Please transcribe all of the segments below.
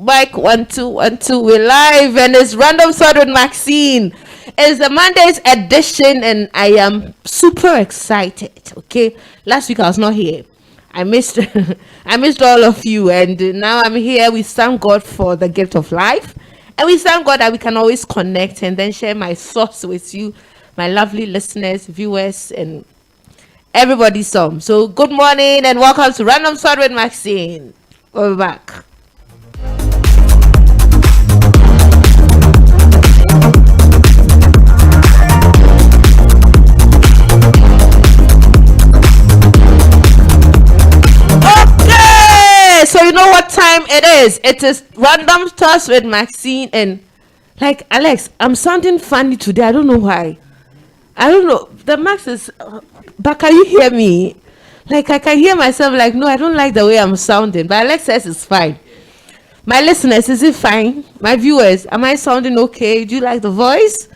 Mike 1 2 1 2. We're live and it's Random Thought with Maxine. It's the Monday's edition and I am super excited. Okay, last week I was not here. I missed I missed all of you, and now I'm here. We thank God for the gift of life, and we thank God that we can always connect and then share my thoughts with you, my lovely listeners, viewers, and everybody's some. So good morning and welcome to Random Thought with Maxine. We're back. Okay, so you know what time it is. It is Random Thoughts with Maxine, and like Alex, I'm sounding funny today. I don't know why. I don't know. The max is, but can you hear me? Like I can hear myself. Like no, I don't like the way I'm sounding. But Alex says it's fine. My listeners, is it fine? My viewers, am I sounding okay? Do you like the voice?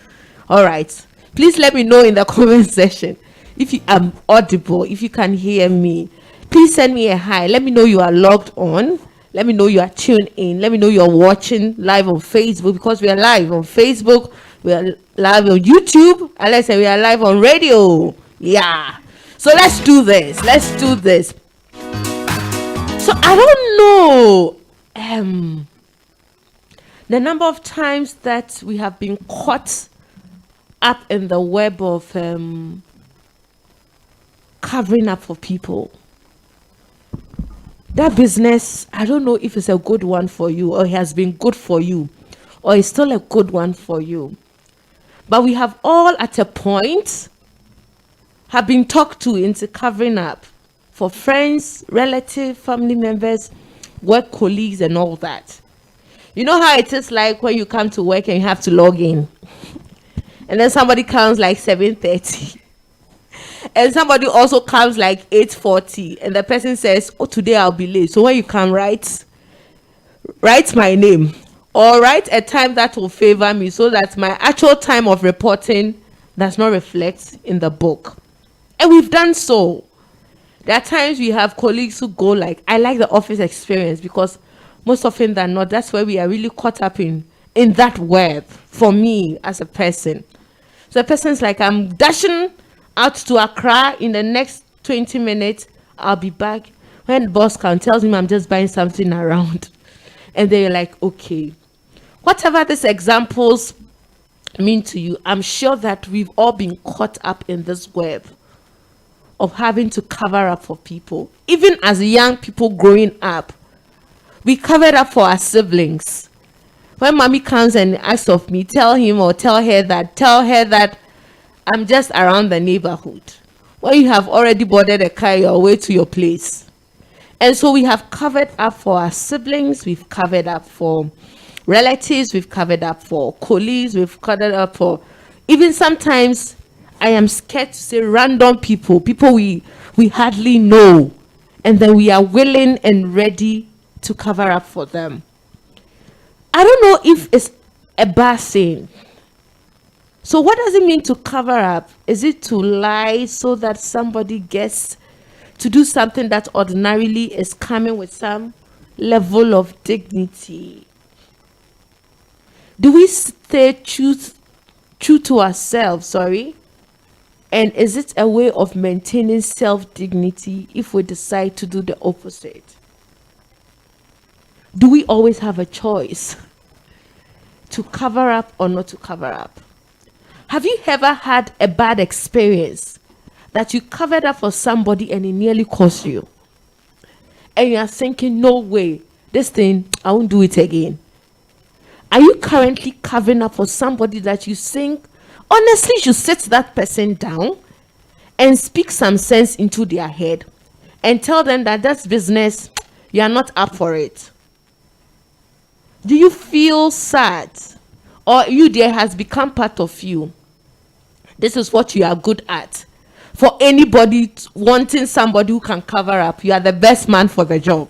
All right. Please let me know in the comment section if you am audible. If you can hear me, please send me a hi. Let me know you are logged on. Let me know you are tuned in. Let me know you're watching live on Facebook, because we are live on Facebook. We are live on YouTube. And let's say we are live on radio. Yeah. So let's do this. Let's do this. So I don't know the number of times that we have been caught up in the web of covering up for people. That business, I don't know if it's a good one for you, or it has been good for you, or it's still a good one for you. But we have all at a point have been talked to into covering up for friends, relatives, family members, work colleagues, and all that. You know how it is like when you come to work and you have to log in, and then somebody comes like 7:30. And somebody also comes like 8:40, and the person says, oh, today I'll be late. So when you come, write my name, or write a time that will favor me, so that my actual time of reporting does not reflect in the book. And we've done so. There are times we have colleagues who go like, I like the office experience, because most often than not, that's where we are really caught up in that web for me as a person. So the person's like, I'm dashing out to Accra in the next 20 minutes. I'll be back. When the boss comes, tells me I'm just buying something around. And they're like, okay. Whatever these examples mean to you, I'm sure that we've all been caught up in this web of having to cover up for people. Even as young people growing up, we covered up for our siblings. When mommy comes and asks of me, tell him or tell her that I'm just around the neighborhood. When you have already boarded a car your way to your place. And so we have covered up for our siblings, we've covered up for relatives, we've covered up for colleagues, we've covered up for even sometimes, I am scared to say, random people we hardly know, and then we are willing and ready to cover up for them. I don't know if it's a bad thing. So what does it mean to cover up? Is it to lie so that somebody gets to do something that ordinarily is coming with some level of dignity? Do we stay true to ourselves, And is it a way of maintaining self-dignity if we decide to do the opposite? Do we always have a choice to cover up or not to cover up? Have you ever had a bad experience that you covered up for somebody and it nearly cost you? And you are thinking, no way, this thing, I won't do it again. Are you currently covering up for somebody that you think, honestly, you should sit that person down and speak some sense into their head and tell them that that's business, you are not up for it? Do you feel sad? Or you there has become part of you? This is what you are good at. For anybody wanting somebody who can cover up, you are the best man for the job.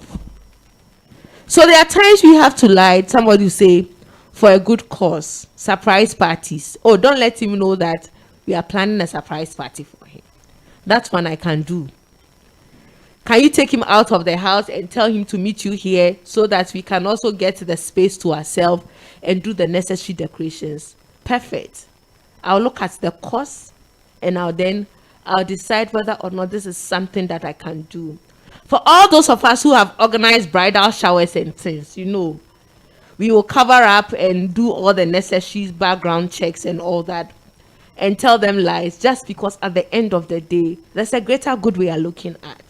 So there are times we have to lie. Somebody will say, for a good cause, surprise parties. Oh, don't let him know that we are planning a surprise party for him. That one I can do. Can you take him out of the house and tell him to meet you here so that we can also get the space to ourselves and do the necessary decorations? Perfect. I'll look at the cost and I'll decide whether or not this is something that I can do. For all those of us who have organized bridal showers and things, we will cover up and do all the necessary background checks and all that and tell them lies, just because at the end of the day, there's a greater good we are looking at.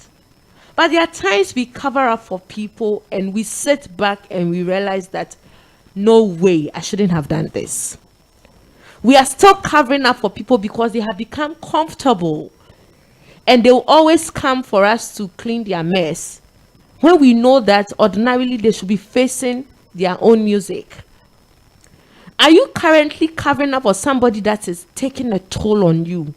But there are times we cover up for people and we sit back and we realize that no way, I shouldn't have done this. We are still covering up for people because they have become comfortable and they will always come for us to clean their mess when we know that ordinarily they should be facing their own music. Are you currently covering up for somebody that is taking a toll on you,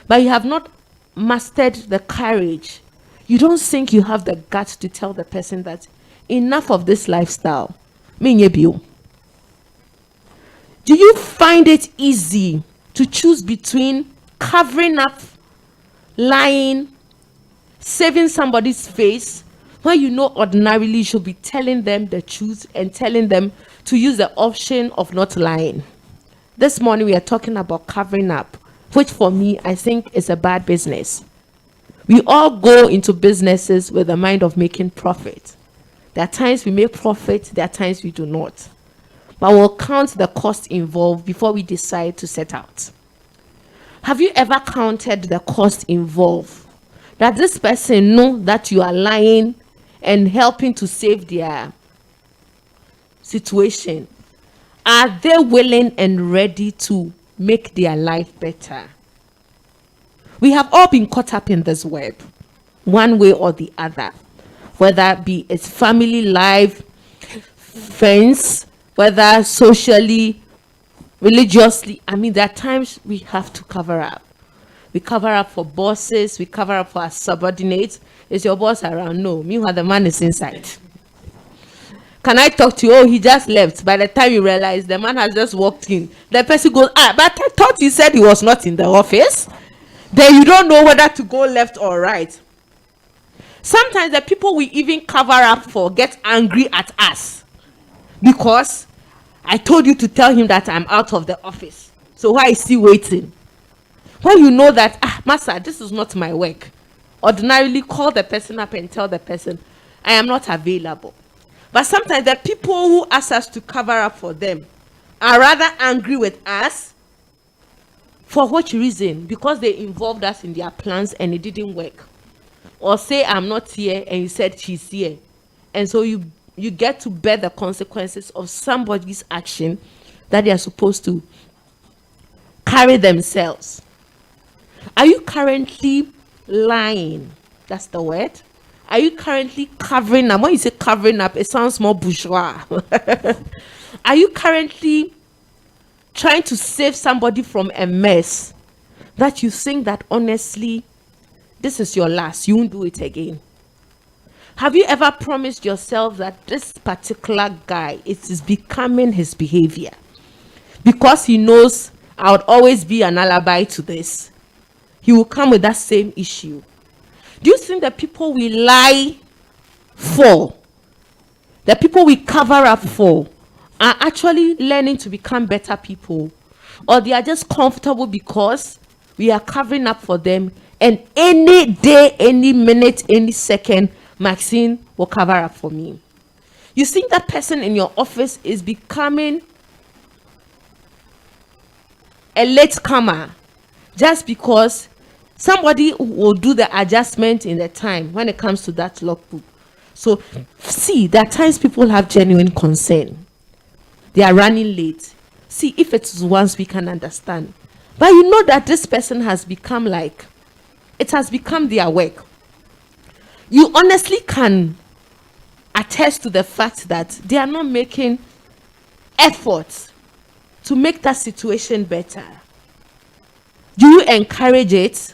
but you have not mastered the courage? You don't think you have the guts to tell the person that enough of this lifestyle. Do you find it easy to choose between covering up, lying, saving somebody's face, when you know ordinarily you should be telling them the truth and telling them to use the option of not lying? This morning we are talking about covering up, which for me I think is a bad business. We all go into businesses with the mind of making profit. There are times we make profit, there are times we do not. But we'll count the cost involved before we decide to set out. Have you ever counted the cost involved? That this person know that you are lying and helping to save their situation. Are they willing and ready to make their life better? We have all been caught up in this web, one way or the other, whether it be it's family life, friends, whether socially, religiously. There are times we have to cover up. We cover up for bosses, we cover up for our subordinates. Is your boss around? No. Meanwhile, the man is inside. Can I talk to you? Oh, he just left. By the time you realize the man has just walked in, the person goes, but I thought he said he was not in the office. Then you don't know whether to go left or right. Sometimes the people we even cover up for get angry at us because I told you to tell him that I'm out of the office. So why is he waiting? When you know that, master, this is not my work. Ordinarily call the person up and tell the person, I am not available. But sometimes the people who ask us to cover up for them are rather angry with us. For what reason? Because they involved us in their plans and it didn't work. Or say, I'm not here, and you said she's here. And so you get to bear the consequences of somebody's action that they are supposed to carry themselves. Are you currently lying? That's the word. Are you currently covering up? When you say covering up, it sounds more bourgeois. Are you currently trying to save somebody from a mess that you think that honestly, this is your last, you won't do it again? Have you ever promised yourself that this particular guy, it is becoming his behavior? Because he knows I would always be an alibi to this, he will come with that same issue. Do you think the people we lie for, the people we cover up for, are actually learning to become better people? Or they are just comfortable because we are covering up for them, and any day, any minute, any second, Maxine will cover up for me? You think that person in your office is becoming a late comer just because somebody will do the adjustment in the time when it comes to that logbook? So see, there are times people have genuine concern. They are running late. See, if it's once we can understand. But you know that this person has become it has become their work. You honestly can attest to the fact that they are not making efforts to make that situation better. Do you encourage it?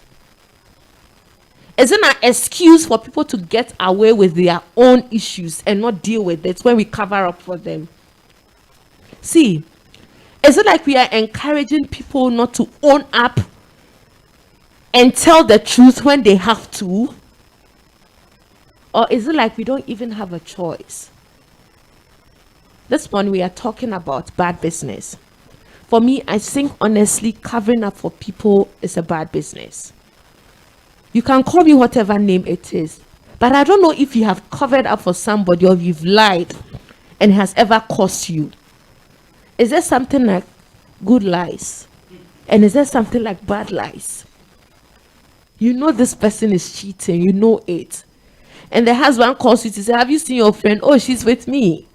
Is it an excuse for people to get away with their own issues and not deal with it when we cover up for them? See, is it like we are encouraging people not to own up and tell the truth when they have to? Or is it like we don't even have a choice? This one we are talking about bad business. For me, I think honestly, covering up for people is a bad business. You can call me whatever name it is, but I don't know if you have covered up for somebody or you've lied and it has ever cost you. Is there something like good lies? And is there something like bad lies? You know this person is cheating, you know it. And the husband calls you to say, have you seen your friend? Oh, she's with me.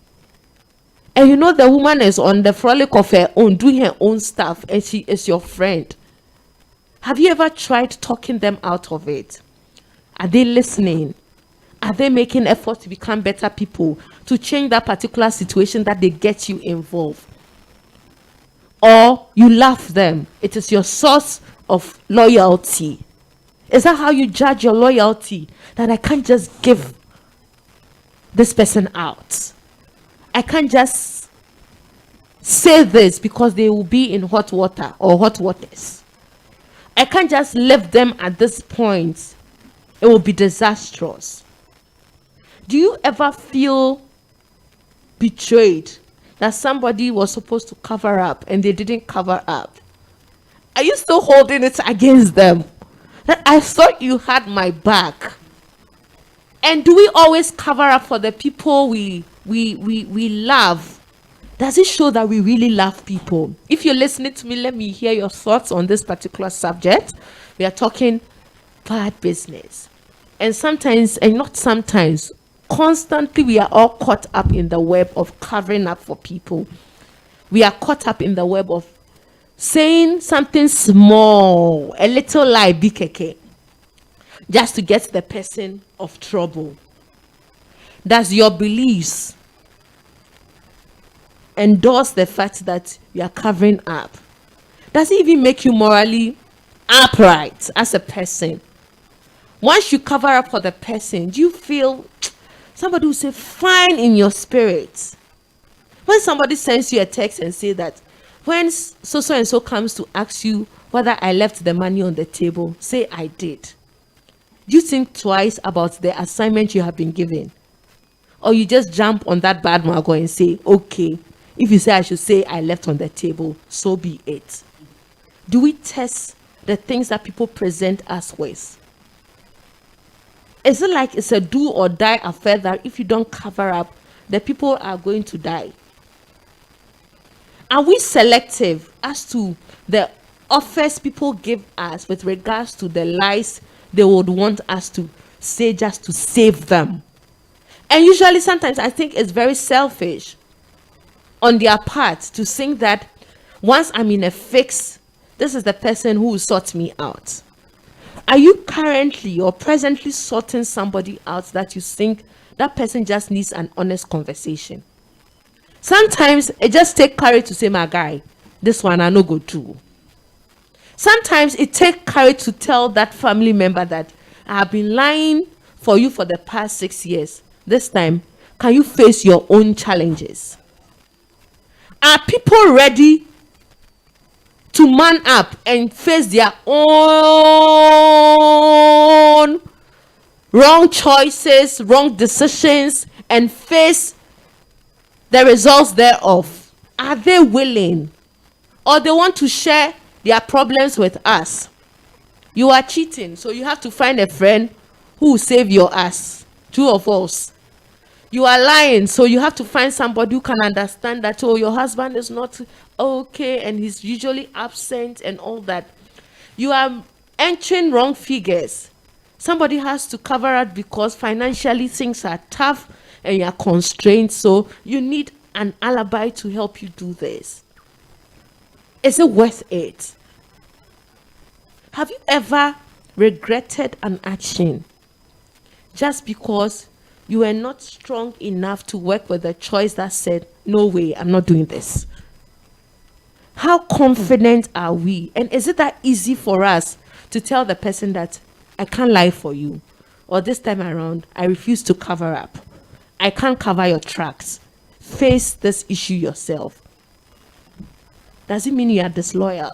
And you know the woman is on the frolic of her own, doing her own stuff, and she is your friend. Have you ever tried talking them out of it? Are they listening? Are they making effort to become better people, to change that particular situation that they get you involved? Or you love them. It is your source of loyalty. Is that how you judge your loyalty? That I can't just give this person out. I can't just say this because they will be in hot water or hot waters. I can't just leave them at this point. It will be disastrous. Do you ever feel betrayed that somebody was supposed to cover up and they didn't cover up? Are you still holding it against them? That I thought you had my back. And do we always cover up for the people we love? Does it show that we really love people? If you're listening to me, let me hear your thoughts on this particular subject. We are talking bad business. And sometimes, and not sometimes, constantly we are all caught up in the web of covering up for people. We are caught up in the web of saying something small, a little lie, BKK, just to get the person of trouble. Does your beliefs endorse the fact that you are covering up? Does it even make you morally upright as a person? Once you cover up for the person, do you feel somebody will say fine in your spirit? When somebody sends you a text and say that when so and so comes to ask you whether I left the money on the table, say I did. Do you think twice about the assignment you have been given? Or you just jump on that bad margo and say, okay, if you say I should say I left on the table, so be it. Do we test the things that people present us with? Is it like it's a do or die affair that if you don't cover up, the people are going to die? Are we selective as to the offers people give us with regards to the lies they would want us to say just to save them? And usually sometimes I think it's very selfish on their part to think that once I'm in a fix, this is the person who will sort me out. Are you currently or presently sorting somebody out that you think that person just needs an honest conversation? Sometimes it just takes courage to say, my guy, this one I no go do. Sometimes it takes courage to tell that family member that I have been lying for you for the past 6 years. This time, can you face your own challenges? Are people ready to man up and face their own wrong choices, wrong decisions, and face the results thereof? Are they willing? Or they want to share their problems with us? You are cheating, so you have to find a friend who will save your ass. Two of us. You are lying, so you have to find somebody who can understand that, oh, your husband is not okay and he's usually absent and all that. You are entering wrong figures. Somebody has to cover up because financially things are tough and you are constrained, so you need an alibi to help you do this. Is it worth it? Have you ever regretted an action just because you were not strong enough to work with a choice that said, no way, I'm not doing this? How confident are we? And is it that easy for us to tell the person that I can't lie for you, or this time around, I refuse to cover up. I can't cover your tracks. Face this issue yourself. Does it mean you are disloyal?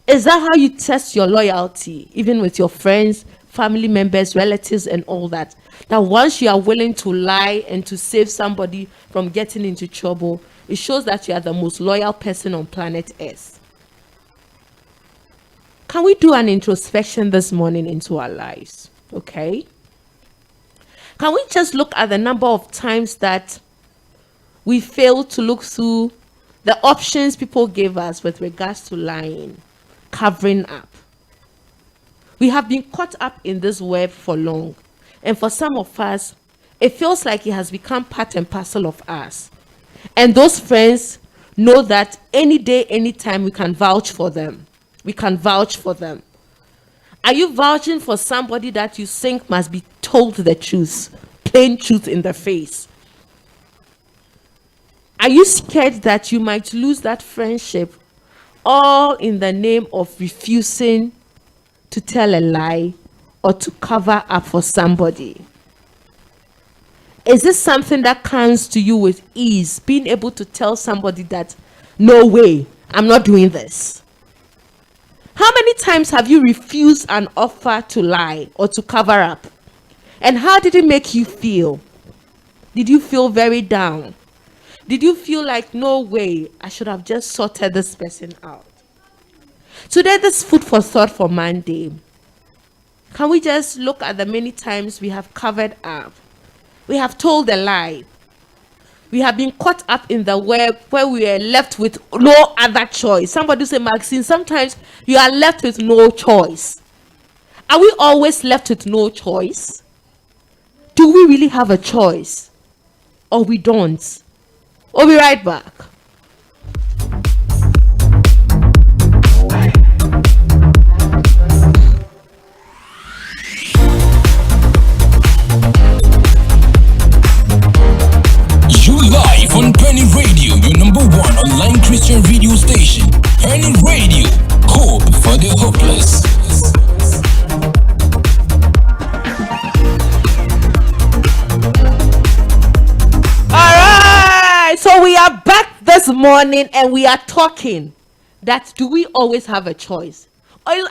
Is that how you test your loyalty, even with your friends, family members, relatives, and all that. That once you are willing to lie and to save somebody from getting into trouble, it shows that you are the most loyal person on planet Earth. Can we do an introspection this morning into our lives? Okay. Can we just look at the number of times that we fail to look through the options people gave us with regards to lying, covering up? We have been caught up in this web for long. And for some of us, it feels like it has become part and parcel of us. And those friends know that any day, anytime, we can vouch for them. We can vouch for them. Are you vouching for somebody that you think must be told the truth, plain truth in the face? Are you scared that you might lose that friendship, all in the name of refusing to tell a lie or to cover up for somebody? Is this something that comes to you with ease, being able to tell somebody that, no way, I'm not doing this? How many times have you refused an offer to lie or to cover up? And how did it make you feel? Did you feel very down? Did you feel like, no way, I should have just sorted this person out? Today, this food for thought for Monday. Can we just look at the many times we have covered up? We have told a lie. We have been caught up in the web where we are left with no other choice. Somebody say, Maxine, sometimes you are left with no choice. Are we always left with no choice? Do we really have a choice? Or we don't? We'll be right back. Live on Peny Radio, your number one online Christian radio station. Peny Radio, hope for the hopeless. Alright, so we are back this morning and we are talking that do we always have a choice? You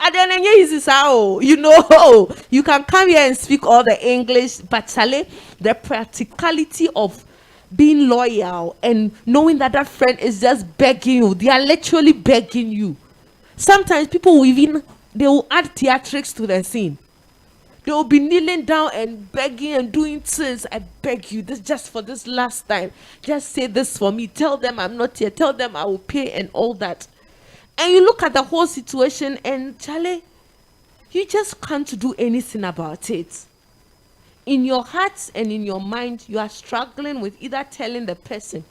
know, you can come here and speak all the English, but the practicality of being loyal and knowing that that friend is just begging you, they are literally begging you. Sometimes people will they will add theatrics to the scene. They will be kneeling down and begging and doing things. I beg you, this just for this last time, just say this for me, tell them I'm not here, tell them I will pay and all that. And you look at the whole situation and Charlie, you just can't do anything about it. In your heart and in your mind, you are struggling with either telling the person,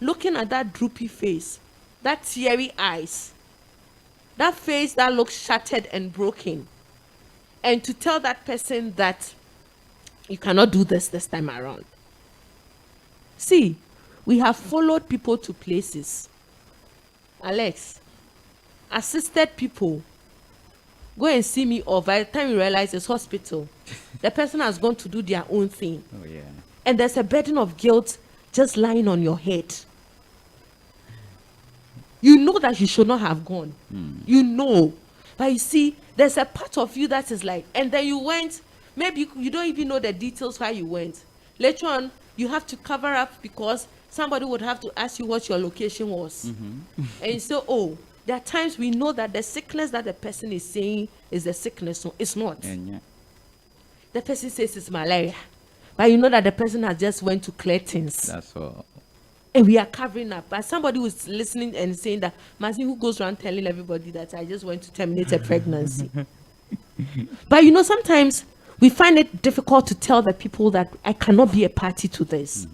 looking at that droopy face, that teary eyes, that face that looks shattered and broken, and to tell that person that you cannot do this time around. See, we have followed people to places. Alex, assisted people. Go and see me, or by the time you realize it's hospital, the person has gone to do their own thing. Oh, yeah. And there's a burden of guilt just lying on your head. You know that you should not have gone. You know. But you see, there's a part of you that is like, and then you went, maybe you don't even know the details why you went. Later on, you have to cover up because somebody would have to ask you what your location was. And you say, oh, there are times we know that the sickness that the person is saying is a sickness. So it's not. Yeah. The person says it's malaria. But you know that the person has just went to clear things. That's all. And we are covering up. But somebody who's listening and saying that, Mazin, who goes around telling everybody that I just went to terminate a pregnancy. But you know, sometimes we find it difficult to tell the people that I cannot be a party to this.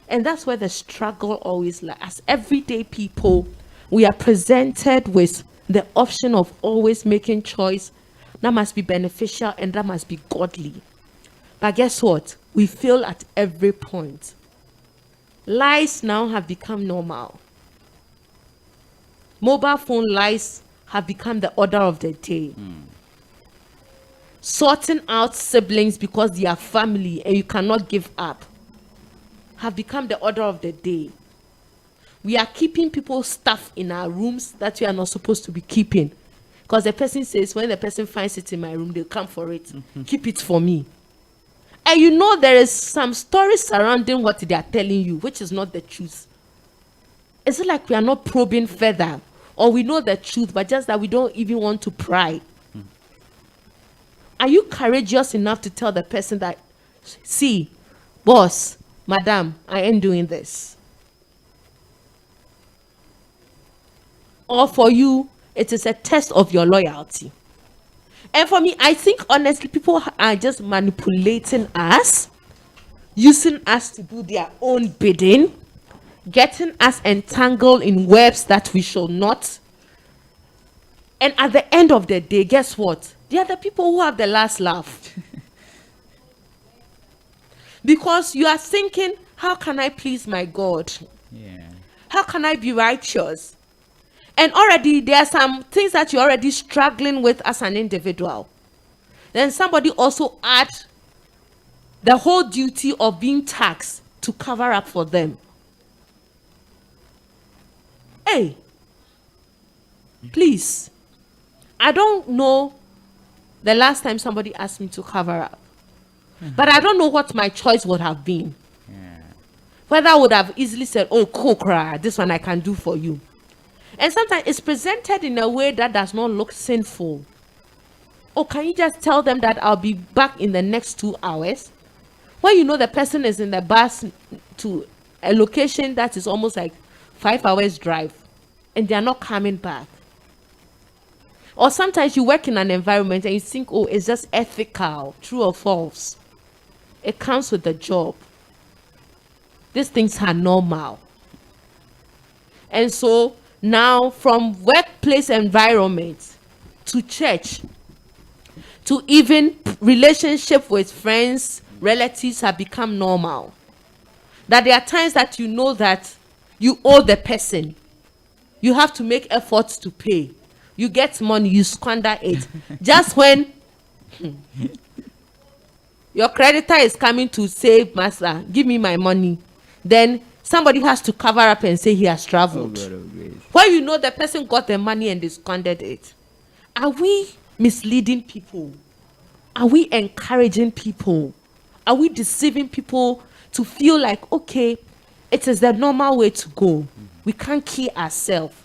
And that's where the struggle always lies. As everyday people, we are presented with the option of always making choice that must be beneficial and that must be godly. But guess what? We fail at every point. Lies now have become normal. Mobile phone lies have become the order of the day. Sorting out siblings because they are family and you cannot give up have become the order of the day. We are keeping people's stuff in our rooms that we are not supposed to be keeping. Because the person says, when the person finds it in my room, they'll come for it. Keep it for me. And you know there is some story surrounding what they are telling you, which is not the truth. Is it like we are not probing further? Or we know the truth, but just that we don't even want to pry? Are you courageous enough to tell the person that, see, boss, madam, I ain't doing this? Or for you, it is a test of your loyalty. And for me, I think honestly, people are just manipulating us, using us to do their own bidding, getting us entangled in webs that we shall not. And at the end of the day, guess what? They are the people who have the last laugh. Because you are thinking, how can I please my God? Yeah. How can I be righteous? And already there are some things that you're already struggling with as an individual. Then somebody also add the whole duty of being taxed to cover up for them. Hey, please. I don't know the last time somebody asked me to cover up. But I don't know what my choice would have been. Yeah. Whether I would have easily said, oh, cool, cry, this one I can do for you. And sometimes it's presented in a way that does not look sinful. Oh, can you just tell them that I'll be back in the next 2 hours? When you know the person is in the bus to a location that is almost like 5 hours drive and they are not coming back. Or sometimes you work in an environment and you think, oh, it's just ethical, true or false. It comes with the job. These things are normal. And so now from workplace environment to church to even relationship with friends, relatives have become normal. That there are times that you know that you owe the person. You have to make efforts to pay. You get money, you squander it. Just when your creditor is coming to say, Master, give me my money, then somebody has to cover up and say he has traveled. Oh God of grace. When you know the person got the money and they squandered it. Are we misleading people? Are we encouraging people? Are we deceiving people to feel like, okay, it is the normal way to go? We can't kill ourselves.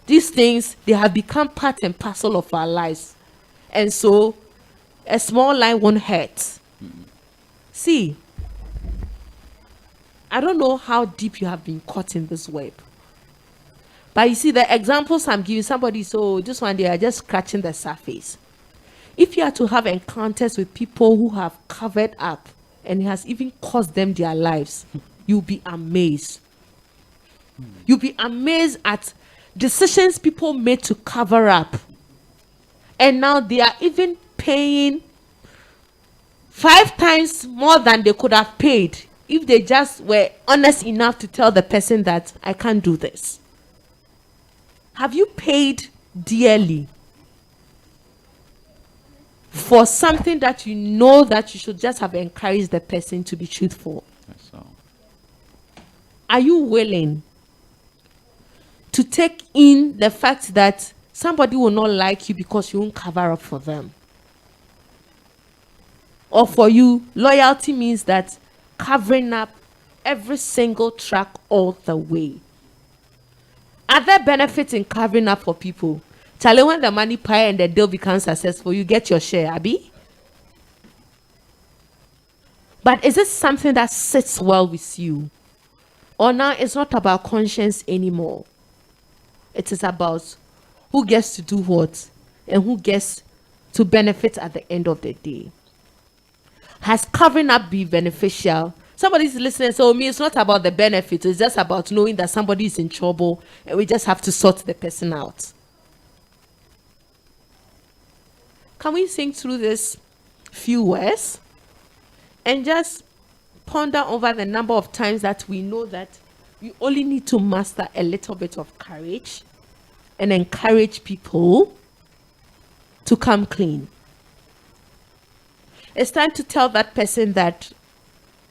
These things, they have become part and parcel of our lives. And so, a small lie won't hurt. See, I don't know how deep you have been caught in this web. But you see, the examples I'm giving, somebody, so this one, they are just scratching the surface. If you are to have encounters with people who have covered up and it has even cost them their lives, you'll be amazed. You'll be amazed at decisions people made to cover up. And now they are even paying 5 times more than they could have paid if they just were honest enough to tell the person that I can't do this. Have you paid dearly for something that you know that you should just have encouraged the person to be truthful? That's all. Are you willing to take in the fact that somebody will not like you because you won't cover up for them? Or for you, loyalty means that covering up every single track all the way. Are there benefits in covering up for people? Charlie, when the money pie and the deal becomes successful, you get your share, Abby? But is it something that sits well with you? Or now it's not about conscience anymore? It is about who gets to do what and who gets to benefit at the end of the day. Has covering up been beneficial? Somebody's listening, so me, it's not about the benefit. It's just about knowing that somebody is in trouble and we just have to sort the person out. Can we think through this few words and just ponder over the number of times that we know that you only need to master a little bit of courage and encourage people to come clean? It's time to tell that person that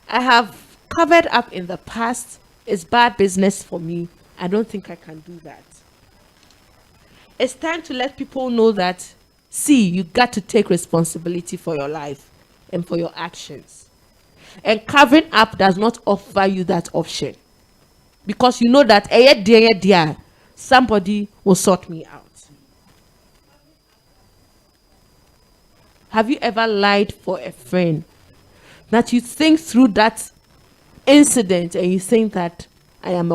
I have covered up in the past. It's bad business for me. I don't think I can do that. It's time to let people know that, see, you got to take responsibility for your life and for your actions. And covering up does not offer you that option, because you know that dear, somebody will sort me out. Have you ever lied for a friend that you think through that incident and you think that I am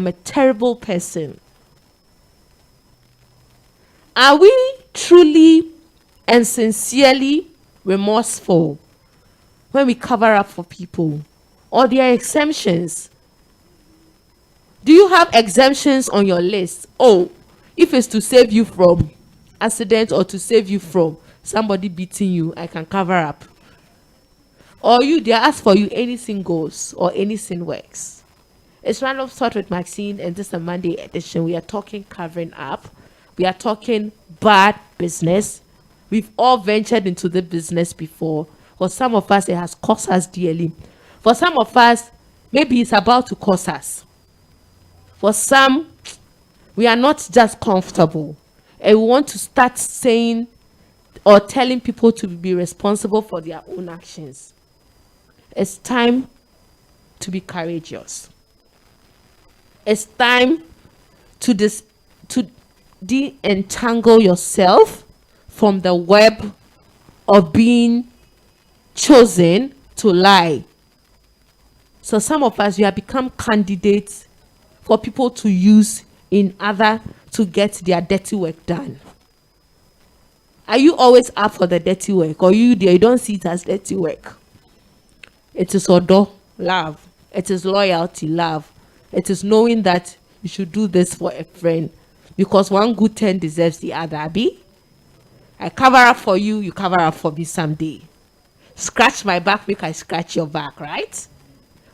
a terrible person? Are we truly and sincerely remorseful when we cover up for people, or there are exemptions? Do you have exemptions on your list? Oh, if it's to save you from accident or to save you from somebody beating you, I can cover up. Or you, they ask for you, anything goes or anything works. It's Random Thought with Maxine, and this is a Monday edition. We are talking covering up. We are talking bad business. We've all ventured into the business before. For some of us, it has cost us dearly. For some of us, maybe it's about to cost us. For some, we are not just comfortable, and we want to start saying or telling people to be responsible for their own actions. It's time to be courageous. It's time to de-entangle yourself from the web of being chosen to lie. So some of us, we have become candidates for people to use in order to get their dirty work done. Are you always up for the dirty work, or you don't see it as dirty work? It is odo, love. It is loyalty, love. It is knowing that you should do this for a friend, because one good turn deserves the other. Abi, I cover up for you, you cover up for me someday. Scratch my back, make I scratch your back, right?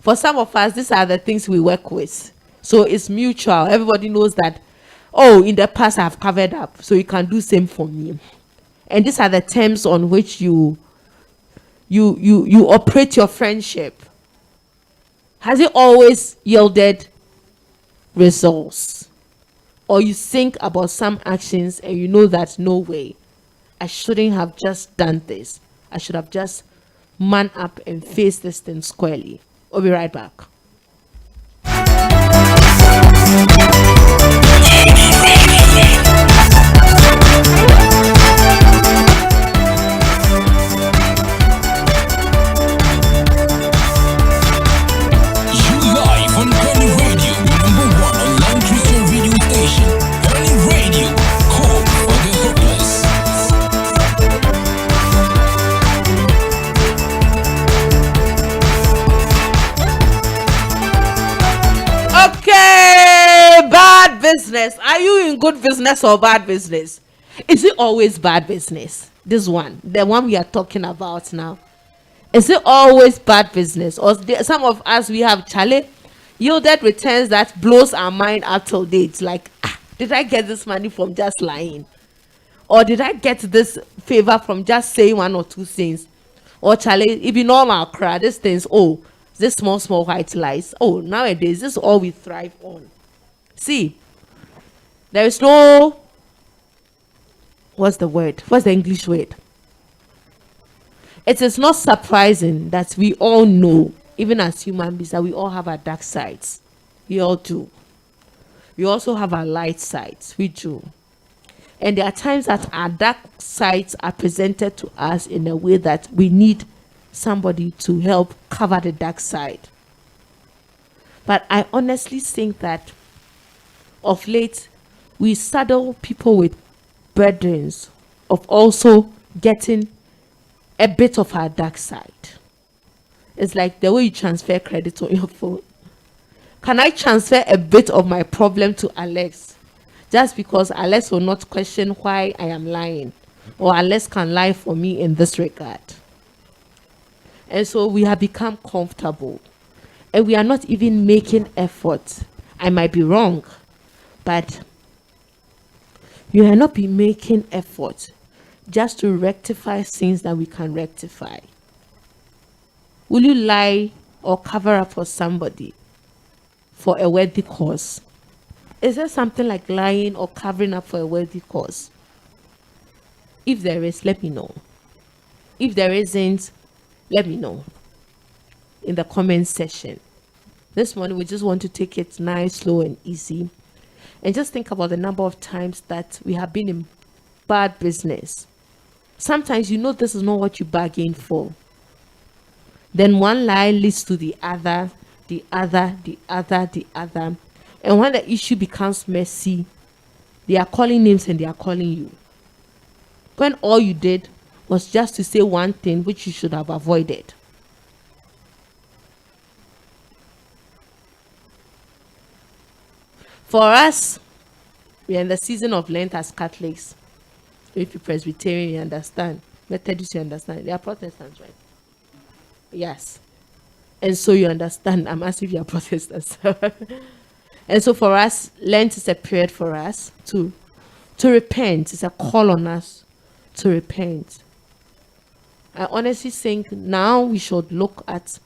For some of us, these are the things we work with. So it's mutual. Everybody knows that, oh, in the past I've covered up, so you can do same for me. And these are the terms on which you operate your friendship. Has it always yielded results? Or you think about some actions and you know that, no way, I shouldn't have just done this. I should have just man up and face this thing squarely. We'll be right back. Business. Are you in good business or bad business? Is it always bad business? This one, the one we are talking about now. Is it always bad business? Or some of us, we have yielded returns that blows our mind up till date. Like, did I get this money from just lying? Or did I get this favor from just saying one or two things? Or it be normal crowd, these things, oh, this small white lies. Oh, nowadays, this is all we thrive on. See, there is no, what's the English word? It is not surprising that we all know, even as human beings, that we all have our dark sides. We all do. We also have our light sides. We do. And there are times that our dark sides are presented to us in a way that we need somebody to help cover the dark side. But I honestly think that of late, we saddle people with burdens of also getting a bit of our dark side. It's like the way you transfer credit on your phone. Can I transfer a bit of my problem to Alex? Just because Alex will not question why I am lying, or Alex can lie for me in this regard. And so we have become comfortable, and we are not even making effort. I might be wrong, but you have not been making effort just to rectify things that we can rectify. Will you lie or cover up for somebody for a worthy cause? Is there something like lying or covering up for a worthy cause? If there is, let me know. If there isn't, let me know in the comment section. This morning, we just want to take it nice, slow, and easy. And just think about the number of times that we have been in bad business. Sometimes you know this is not what you bargained for. Then one lie leads to the other, the other, the other, the other. And when the issue becomes messy, they are calling names and they are calling you. When all you did was just to say one thing which you should have avoided. For us, we are in the season of Lent as Catholics. If you're Presbyterian, you understand. Methodists, you understand. They are Protestants, right? Yes. And so you understand. I'm asking if you are Protestants. And so for us, Lent is a period for us to repent. It's a call on us to repent. I honestly think now we should look at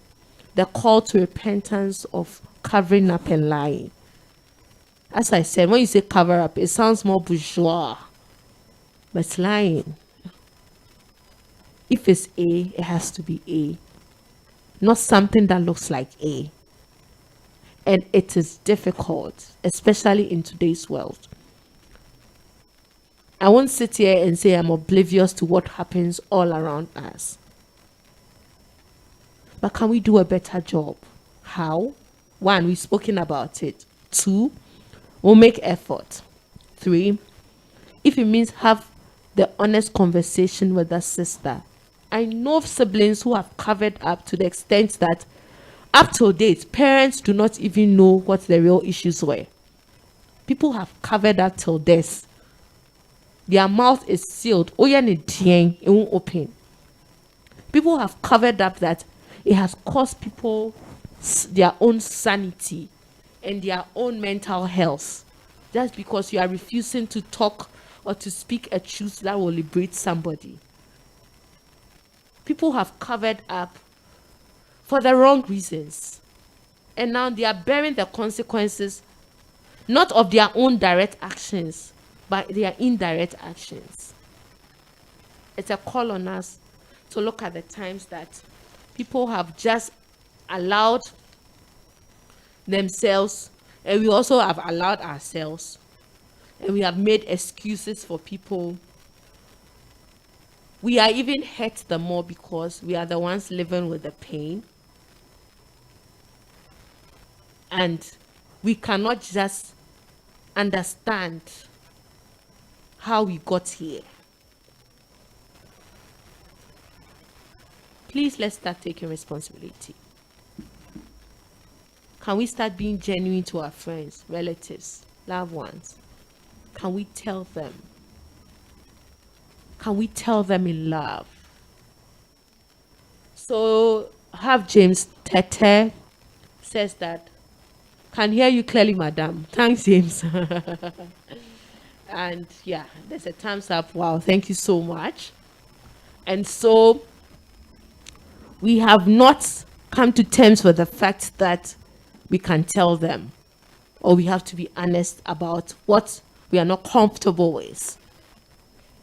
the call to repentance of covering up and lying. As I said, when you say cover up, it sounds more bourgeois. But it's lying. If it's A, it has to be A. Not something that looks like A. And it is difficult, especially in today's world. I won't sit here and say I'm oblivious to what happens all around us. But can we do a better job? How? 1, we've spoken about it. 2, we'll make effort. 3, if it means have the honest conversation with a sister. I know of siblings who have covered up to the extent that up to date, parents do not even know what the real issues were. People have covered up till this. Their mouth is sealed. It won't open. People have covered up that it has cost people their own sanity and their own mental health. Just because you are refusing to talk or to speak a truth that will liberate somebody. People have covered up for the wrong reasons. And now they are bearing the consequences, not of their own direct actions, but their indirect actions. It's a call on us to look at the times that people have just allowed themselves, and we also have allowed ourselves, and we have made excuses for people. We are even hurt the more because we are the ones living with the pain. And we cannot just understand how we got here. Please, let's start taking responsibility. Can we start being genuine to our friends, relatives, loved ones? Can we tell them? Can we tell them in love? So, have James Tete says that, can hear you clearly, madam. Thanks, James. And yeah, there's a thumbs up. Wow, thank you so much. And so, we have not come to terms with the fact that we can tell them, or we have to be honest about what we are not comfortable with.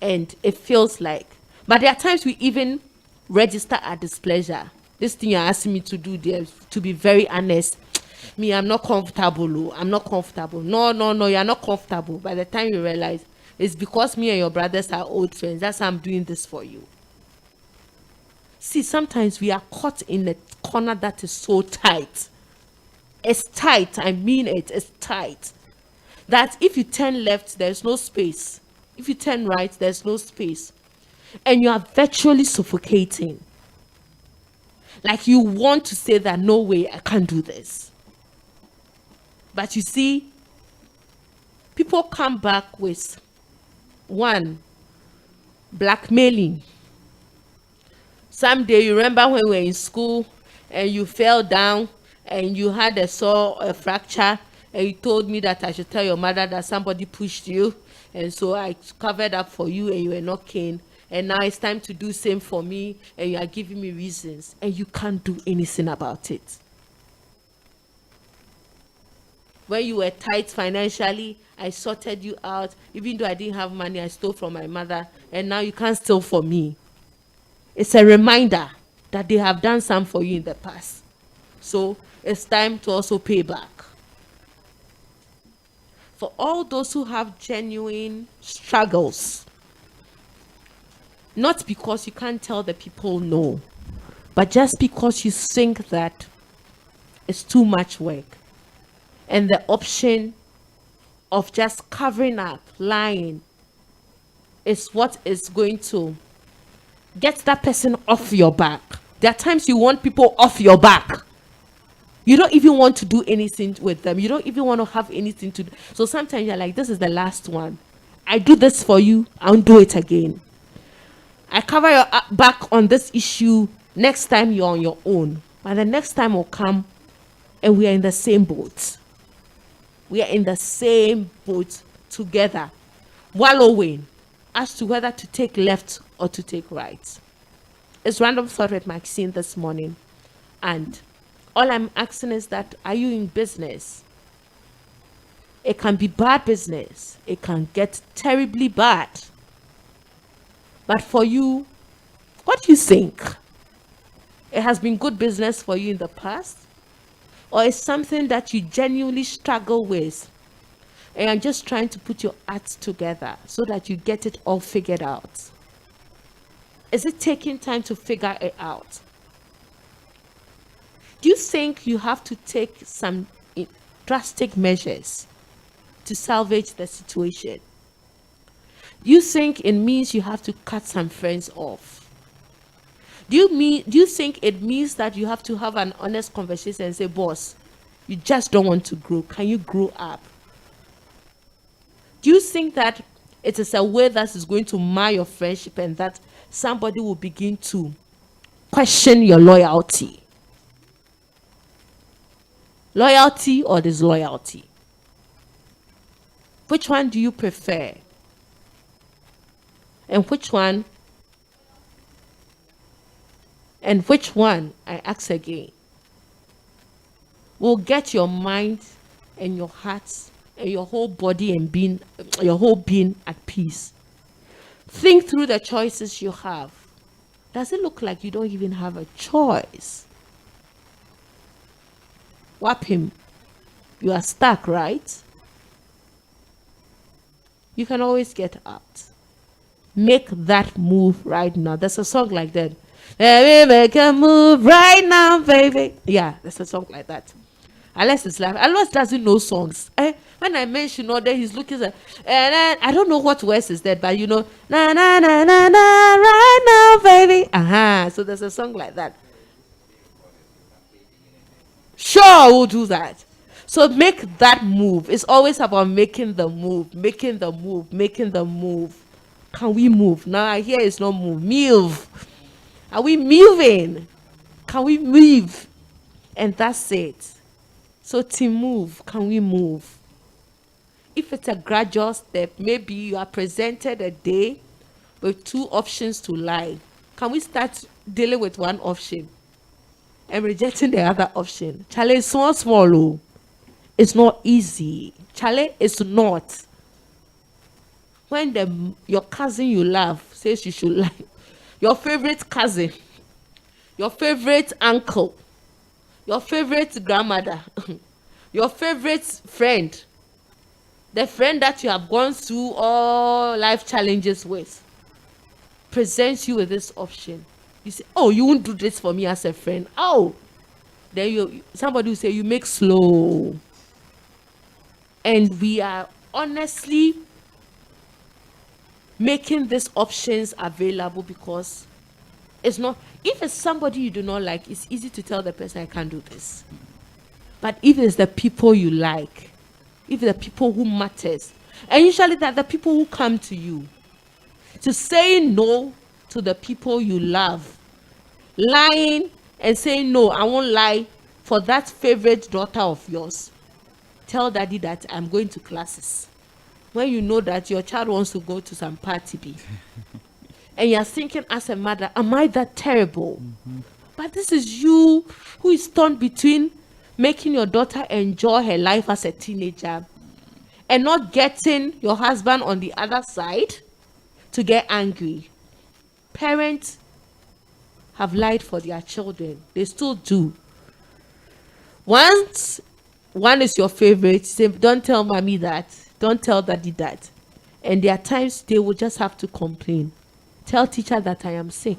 And it feels like, but there are times we even register our displeasure. This thing you're asking me to do there, to be very honest, me, I'm not comfortable. I'm not comfortable. No, you're not comfortable. By the time you realize, it's because me and your brothers are old friends. That's why I'm doing this for you. See, sometimes we are caught in a corner that is so tight. It's tight. I mean it. It's tight. That if you turn left, there's no space. If you turn right, there's no space. And you are virtually suffocating. Like you want to say that, no way, I can't do this. But you see, people come back with, 1, blackmailing. Someday, you remember when we were in school and you fell down and you had a fracture, and you told me that I should tell your mother that somebody pushed you, and so I covered up for you and you were not keen, and now it's time to do same for me, and you are giving me reasons, and you can't do anything about it. When you were tight financially, I sorted you out. Even though I didn't have money, I stole from my mother, and now you can't steal from me. It's a reminder that they have done some for you in the past. So it's time to also pay back. For all those who have genuine struggles, not because you can't tell the people no, but just because you think that it's too much work, and the option of just covering up, lying, is what is going to get that person off your back. There are times you want people off your back. You don't even want to do anything with them. You don't even want to have anything to do. So sometimes you're like, this is the last one. I do this for you. I won't do it again. I cover your back on this issue. Next time you're on your own. But the next time will come and we are in the same boat. We are in the same boat together, wallowing as to whether to take left or to take right. It's Random Thought with Maxine this morning. And all I'm asking is that, are you in business? It can be bad business. It can get terribly bad. But for you, what do you think? It has been good business for you in the past? Or is something that you genuinely struggle with and you're just trying to put your acts together so that you get it all figured out? Is it taking time to figure it out? Do you think you have to take some drastic measures to salvage the situation? Do you think it means you have to cut some friends off? Do you think it means that you have to have an honest conversation and say, boss, you just don't want to grow. Can you grow up? Do you think that it is a way that is going to mar your friendship and that somebody will begin to question your loyalty? Loyalty or disloyalty? Which one do you prefer? And which one, I ask again, will get your mind and your heart and your whole body and your whole being at peace? Think through the choices you have. Does it look like you don't even have a choice? Whap him. You are stuck, right? You can always get out. Make that move right now. There's a song like that. Let me make a move right now, baby. Yeah, there's a song like that. Unless it's live. Unless doesn't know songs. When I mention all that, he's looking at, and I don't know what words is that, but you know, na na na na na, right now, baby. So there's a song like that. Sure, we'll do that. So make that move. It's always about making the move, making the move, making the move. Can we move? Now I hear it's not move. Move. Are we moving? Can we move? And that's it. So to move, can we move? If it's a gradual step, maybe you are presented a day with two options to lie. Can we start dealing with one option and rejecting the other option? Charlie, it's not small. It's not easy. Charlie, it's not. When your cousin you love says you should lie, your favorite cousin, your favorite uncle, your favorite grandmother, your favorite friend, the friend that you have gone through all life challenges with, presents you with this option. You say, oh, you won't do this for me as a friend. Oh, then somebody will say, you make slow. And we are honestly making these options available because it's not, if it's somebody you do not like, it's easy to tell the person I can't do this. But if it's the people you like, if the people who matters, and usually they're the people who come to you, to say no to the people you love, lying and saying no, I won't lie for that favorite daughter of yours. Tell daddy that I'm going to classes. When you know that your child wants to go to some party B. And you're thinking as a mother, am I that terrible? Mm-hmm. But this is you who is torn between making your daughter enjoy her life as a teenager, and not getting your husband on the other side to get angry. Parents have lied for their children. They still do. Once one is your favorite, say, don't tell mommy that, don't tell daddy that. And there are times they will just have to complain. Tell teacher that I am sick.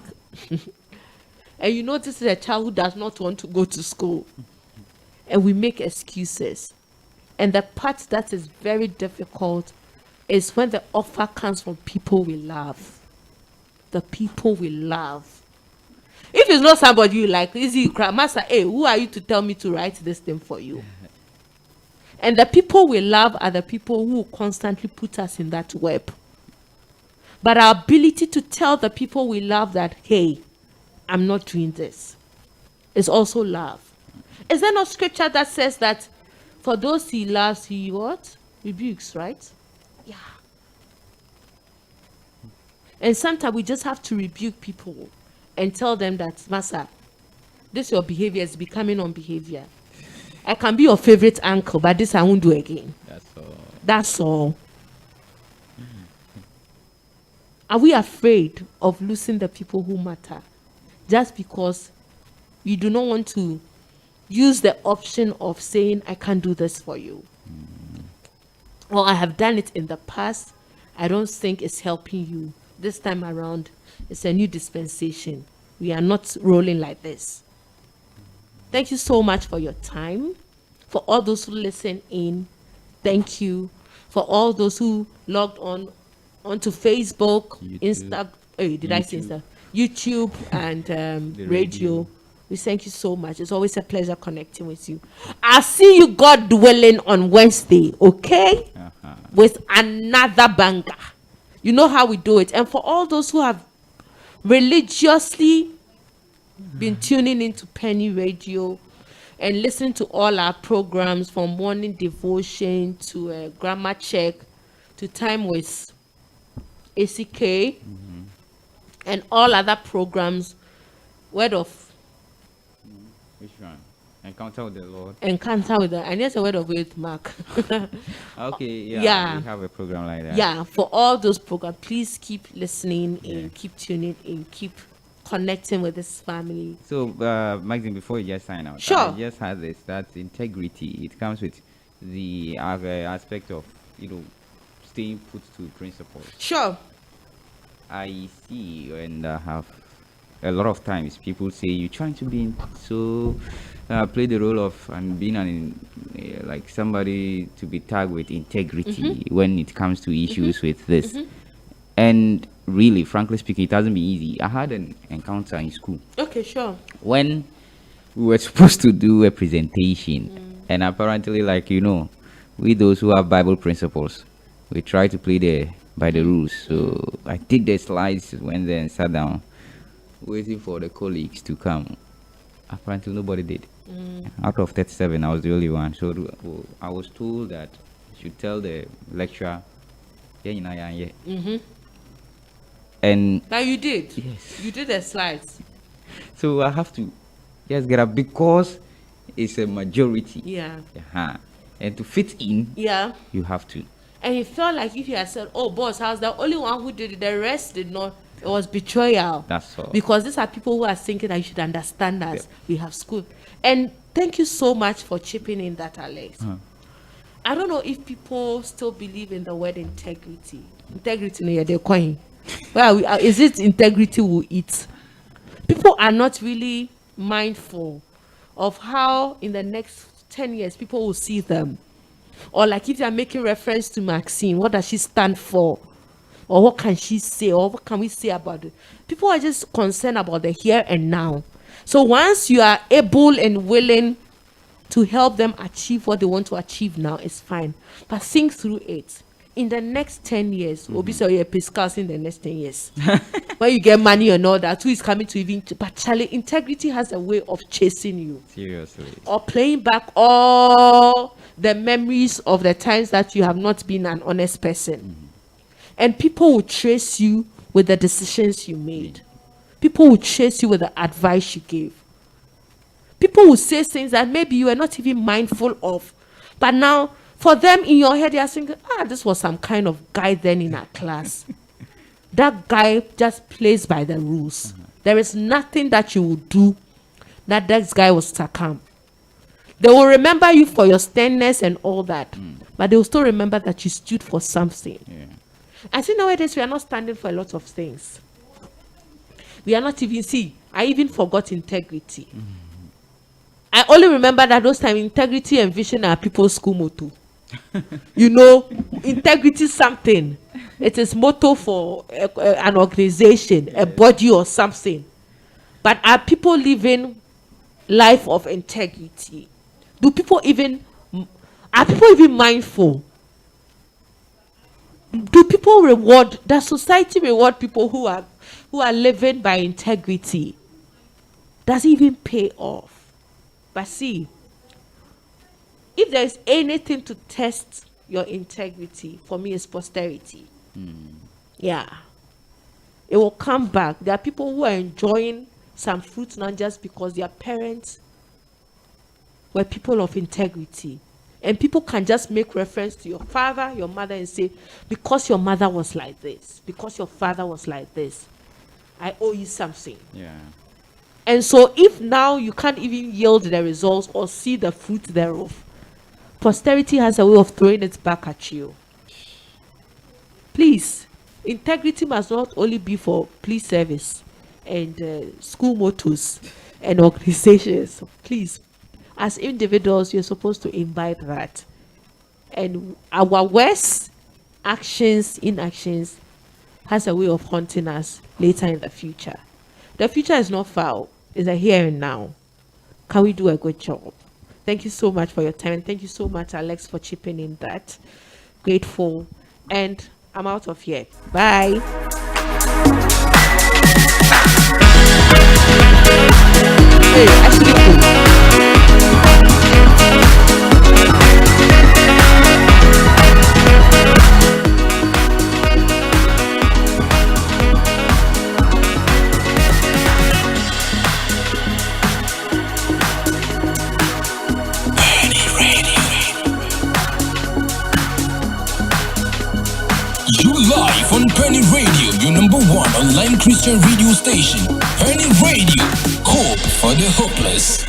And you know this is a child who does not want to go to school. And we make excuses. And the part that is very difficult is when the offer comes from people we love. The people we love. If it's not somebody you like, easy cry, Master, hey, who are you to tell me to write this thing for you? And the people we love are the people who constantly put us in that web. But our ability to tell the people we love that, hey, I'm not doing this, is also love. Is there no scripture that says that for those he loves, he what? Rebukes, right? Yeah. And sometimes we just have to rebuke people and tell them that, Master, this your behavior is becoming unbehavior. I can be your favorite uncle, but this I won't do again. That's all. That's all. Are we afraid of losing the people who matter just because we do not want to use the option of saying, I can't do this for you? Or I have done it in the past. I don't think it's helping you. This time around, it's a new dispensation. We are not rolling like this. Thank you so much for your time. For all those who listen in, thank you. For all those who logged on onto Facebook, Insta, did I say Insta? YouTube and radio. We thank you so much. It's always a pleasure connecting with you. I'll see you, God dwelling, on Wednesday, okay? With another banger. You know how we do it. And for all those who have religiously been tuning into Peny Radio and listening to all our programs, from morning devotion to grammar check to time with ACK and all other programs, word of Which one? Encounter with the Lord. Encounter with the, and yes, a word of with Mark. Okay, yeah, Yeah. we have a program like that. Yeah, for all those programs, please keep listening and keep tuning in, keep connecting with this family. So, Maxine, before you just sign out, Sure. I just had this, that integrity. It comes with the aspect of, staying put to principles. Sure. I see and have a lot of times people say you're trying to be play the role of and being like somebody to be tagged with integrity when it comes to issues with this. And really, frankly speaking, it hasn't been easy. I had an encounter in school. Okay, sure. When we were supposed to do a presentation, and apparently, we those who have Bible principles, we try to play by the rules. So I took the slides, went there and sat down, waiting for the colleagues to come. Apparently, nobody did. Out of 37, I was the only one. So I was told that I should tell the lecturer, and Now you did. Yes. You did the slides. so I have to just get up because it's a majority. Yeah. And to fit in, Yeah. you have to. And it felt like if you had said, oh, boss, I was the only one who did it, the rest did not. It was betrayal. That's all. Because these are people who are thinking that you should understand us. We have school. And thank you so much for chipping in that, Alex. I don't know if people still believe in the word integrity. Integrity, no, they're coin. Well, is it integrity we eat? People are not really mindful of how in the next 10 years people will see them. Or like if you're making reference to Maxine, what does she stand for? Or what can she say? Or what can we say about it? People are just concerned about the here and now. So once you are able and willing to help them achieve what they want to achieve now, it's fine. But think through it. In the next 10 years, we'll be sorry, Piscals in the next 10 years. When you get money and all that, who is coming to even... But Charlie, integrity has a way of chasing you. Seriously. Or playing back all the memories of the times that you have not been an honest person. And people will trace you with the decisions you made. People will chase you with the advice you gave. People will say things that maybe you were not even mindful of. But now, for them in your head, you are thinking, this was some kind of guy then in our class. That guy just plays by the rules. There is nothing that you will do that guy will succumb. They will remember you for your sternness and all that. But they will still remember that you stood for something. Yeah. I think nowadays we are not standing for a lot of things. We are not even, I even forgot integrity. I only remember that those times integrity and vision are people's school motto. Integrity something. It is motto for an organization, a body or something. But are people living life of integrity? Are people even mindful? Do people does society reward people who are living by integrity? Does it even pay off? But see, if there is anything to test your integrity, for me, it's posterity. Yeah. It will come back. There are people who are enjoying some fruits not just because their parents were people of integrity. And people can just make reference to your father, your mother, and say, because your mother was like this, because your father was like this, I owe you something. Yeah. And so if now you can't even yield the results or see the fruit thereof, posterity has a way of throwing it back at you. Please, integrity must not only be for police service and school mottos and organizations. Please, as individuals, you're supposed to imbibe that. And our worst actions, inactions, has a way of haunting us later in the future. The future is not far. It's a here and now. Can we do a good job? Thank you so much for your time. And thank you so much, Alex, for chipping in that. Grateful. And I'm out of here. Bye. Hey, actually, Live on Peny Radio, your number one online Christian radio station. Peny Radio, hope for the hopeless.